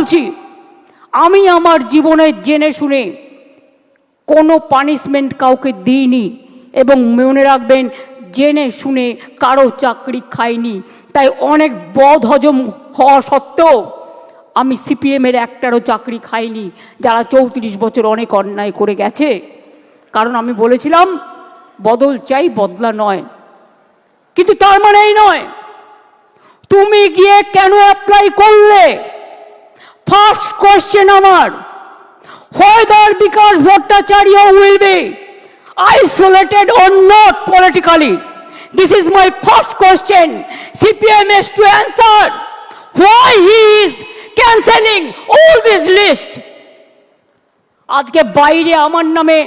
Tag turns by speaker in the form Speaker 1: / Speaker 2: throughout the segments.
Speaker 1: বলছি, আমি আমার জীবনে জেনে শুনে কোনো পানিশমেন্ট কাউকে দিইনি, এবং মনে রাখবেন জেনে শুনে কারো চাকরি খাইনি। তাই অনেক বদ হজম হওয়া সত্ত্বেও আমি সিপিএমের একটারও চাকরি খাইনি, যারা 34 বছর অনেক অন্যায় করে গেছে। কারণ আমি বলেছিলাম বদল চাই, বদলা নয়। কিন্তু তার মানে এই নয় তুমি গিয়ে কেন অ্যাপ্লাই করলে। ফার্স্ট কোয়েশ্চেন আমার, whether Vikas Bhattacharya will be isolated or not politically. This is my first question. CPM has to answer why he is cancelling all this list. আজকে বাইরে আমার নামে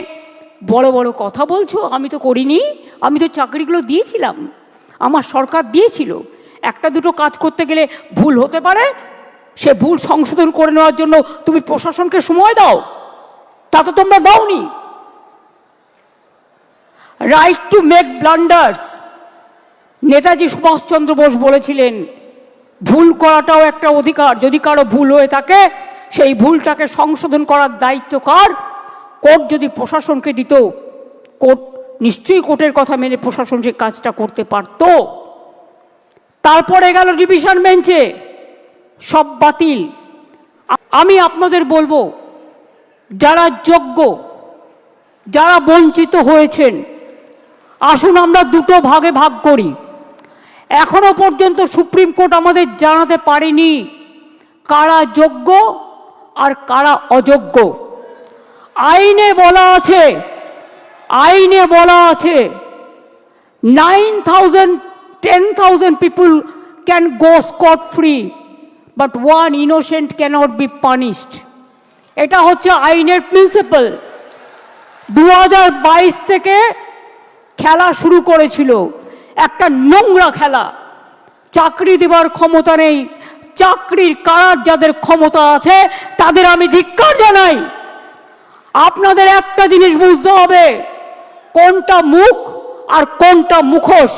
Speaker 1: বড় বড় কথা বলছো, আমি তো করিনি। আমি তো চাকরিগুলো দিয়েছিলাম, আমার সরকার দিয়েছিল। একটা দুটো কাজ করতে গেলে ভুল হতে পারে, সে ভুল সংশোধন করে নেওয়ার জন্য তুমি প্রশাসনকে সময় দাও, তা তো তোমরা দাওনি। Right to make blunders, Netaji Subhashchandra Bose বলেছিলেন ভুল করাটাও একটা অধিকার। যদি কারো ভুল হয়ে থাকে সেই ভুলটাকে সংশোধন করার দায়িত্ব কার? কোর্ট যদি প্রশাসনকে দিত, কোর্ট নিশ্চয়ই কোর্টের কথা মেনে প্রশাসন সে কাজটা করতে পারত। তারপরে গেল ডিভিশন বেঞ্চে, সব বাতিল। আমি আপনাদের বলবো, যারা যোগ্য, যারা বঞ্চিত হয়েছেন, আসুন আমরা দুটো ভাগে ভাগ করি। এখনো পর্যন্ত সুপ্রিম কোর্ট আমাদের জানাতে পারেনি কারা যোগ্য আর কারা অযোগ্য। আইনে বলা আছে 9,000 10,000 people can go scot free, but one innocent cannot be punished. এটা হচ্ছে আইনের প্রিন্সিপাল। 2022 থেকে খেলা শুরু করেছিল, একটা নোংরা খেলা। চাকরি দেওয়ার ক্ষমতা নেই, চাকরির কারার যাদের ক্ষমতা আছে তাদের আমি ধিক্কার জানাই। আপনাদের একটা জিনিস বুঝতে হবে, কোনটা মুখ আর কোনটা মুখোশ।